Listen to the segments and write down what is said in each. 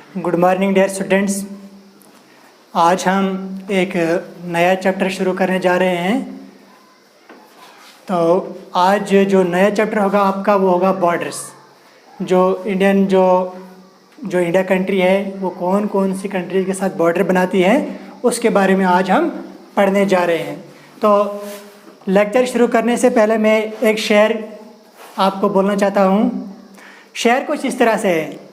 Good morning dear students. आज हम एक नया चैप्टर शुरू करने जा रहे हैं। तो आज जो नया चैप्टर होगा आपका वो होगा बॉर्डर्स। जो इंडिया कंट्री है वो कौन कौन सी कंट्री के साथ बॉर्डर बनाती है उसके बारे में आज हम पढ़ने जा रहे हैं। तो लेक्चर शुरू करने से पहले मैं एक शेर आपको बोलना चाहता हूँ। शेर कुछ इस तरह से है,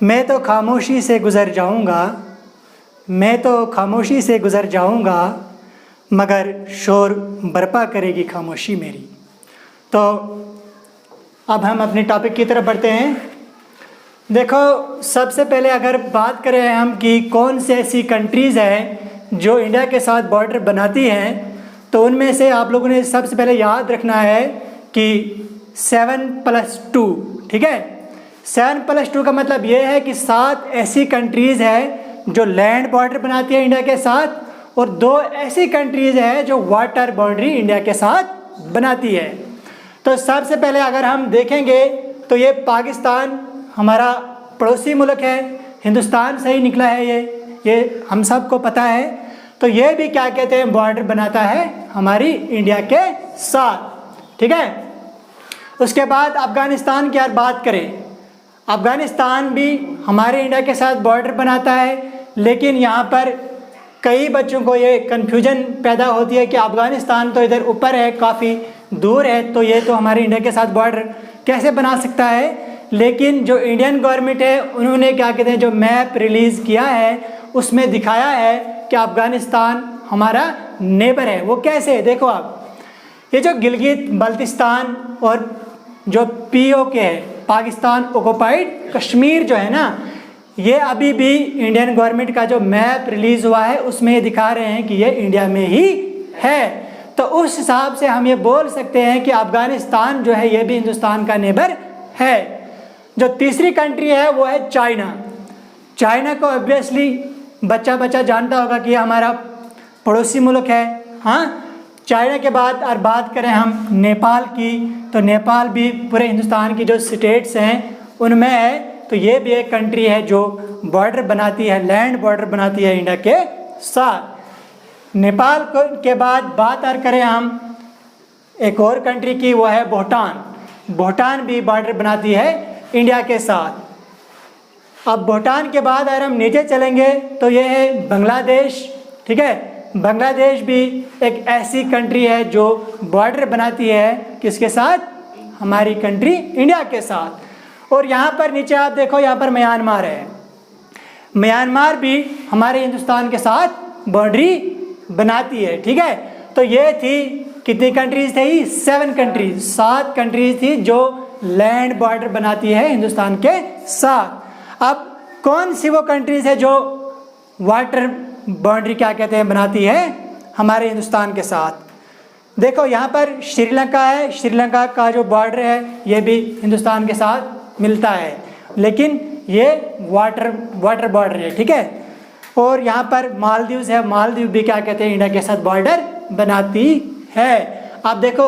मैं तो खामोशी से गुज़र जाऊँगा, मैं तो खामोशी से गुज़र जाऊँगा, मगर शोर बरपा करेगी खामोशी मेरी। तो अब हम अपने टॉपिक की तरफ बढ़ते हैं। देखो, सबसे पहले अगर बात करें हम कि कौन से ऐसी कंट्रीज़ हैं जो इंडिया के साथ बॉर्डर बनाती हैं, तो उनमें से आप लोगों ने सबसे पहले याद रखना है कि 7+2, ठीक है। 7+2 का मतलब ये है कि 7 ऐसी कंट्रीज़ है जो लैंड बॉर्डर बनाती है इंडिया के साथ, और 2 ऐसी कंट्रीज़ है जो वाटर बाउंड्री इंडिया के साथ बनाती है। तो सबसे पहले अगर हम देखेंगे तो ये पाकिस्तान हमारा पड़ोसी मुल्क है, हिंदुस्तान से ही निकला है ये हम सबको पता है। तो ये भी क्या कहते हैं, बॉर्डर बनाता है हमारी इंडिया के साथ, ठीक है। उसके बाद अफ़गानिस्तान की अगर बात करें, अफ़गानिस्तान भी हमारे इंडिया के साथ बॉर्डर बनाता है, लेकिन यहाँ पर कई बच्चों को ये कन्फ्यूजन पैदा होती है कि अफ़गानिस्तान तो इधर ऊपर है, काफ़ी दूर है, तो ये तो हमारे इंडिया के साथ बॉर्डर कैसे बना सकता है। लेकिन जो इंडियन गवर्नमेंट है उन्होंने क्या कहते हैं, जो मैप रिलीज़ किया है उसमें दिखाया है कि अफ़गानिस्तान हमारा नेबर है। वो कैसे, देखो आप, ये जो गिलगित बल्तिस्तान और जो POK है, पाकिस्तान ऑक्युपाइड कश्मीर जो है ना, ये अभी भी इंडियन गवर्नमेंट का जो मैप रिलीज़ हुआ है उसमें ये दिखा रहे हैं कि ये इंडिया में ही है। तो उस हिसाब से हम ये बोल सकते हैं कि अफ़गानिस्तान जो है ये भी हिंदुस्तान का नेबर है। जो तीसरी कंट्री है वो है चाइना। चाइना को ऑब्वियसली बच्चा जानता होगा कि ये हमारा पड़ोसी मुल्क है। हाँ, चाइना के बाद और बात करें हम नेपाल की, तो नेपाल भी पूरे हिंदुस्तान की जो स्टेट्स हैं उनमें है। तो ये भी एक कंट्री है जो बॉर्डर बनाती है, लैंड बॉर्डर बनाती है इंडिया के साथ। नेपाल के बाद बात और करें हम एक और कंट्री की, वो है भूटान। भूटान भी बॉर्डर बनाती है इंडिया के साथ। अब भूटान के बाद अगर हम नीचे चलेंगे तो ये है बांग्लादेश, ठीक है। बांग्लादेश भी एक ऐसी कंट्री है जो बॉर्डर बनाती है किसके साथ, हमारी कंट्री इंडिया के साथ। और यहाँ पर नीचे आप देखो, यहाँ पर म्यांमार है। म्यांमार भी हमारे हिंदुस्तान के साथ बाउंड्री बनाती है, ठीक है। तो ये थी कितनी कंट्रीज थी, 7 कंट्रीज, 7 कंट्रीज थी जो लैंड बॉर्डर बनाती है हिंदुस्तान के साथ। अब कौन सी वो कंट्रीज है जो वाटर बाउंड्री क्या कहते हैं बनाती है हमारे हिंदुस्तान के साथ। देखो यहाँ पर श्रीलंका है, श्रीलंका का जो बॉर्डर है ये भी हिंदुस्तान के साथ मिलता है, लेकिन ये वाटर बॉर्डर है, ठीक है। और यहाँ पर मालदीव्स है, मालदीव भी क्या कहते हैं इंडिया के साथ बॉर्डर बनाती है। आप देखो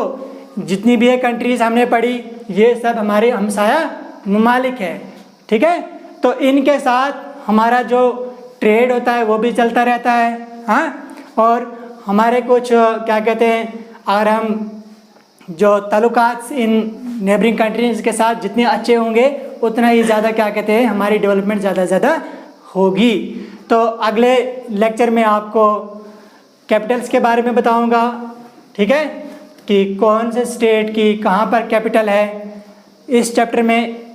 जितनी भी ये कंट्रीज हमने पढ़ी ये सब हमारे हमसाया ममालिक है, ठीक है। तो इनके साथ हमारा जो ट्रेड होता है वो भी चलता रहता है। हाँ, और हमारे कुछ क्या कहते हैं, अगर हम जो ताल्लुकात इन नेबरिंग कंट्रीज़ के साथ जितने अच्छे होंगे उतना ही ज़्यादा क्या कहते हैं हमारी डेवलपमेंट ज़्यादा होगी। तो अगले लेक्चर में आपको कैपिटल्स के बारे में बताऊंगा, ठीक है, कि कौन से स्टेट की कहाँ पर कैपिटल है। इस चैप्टर में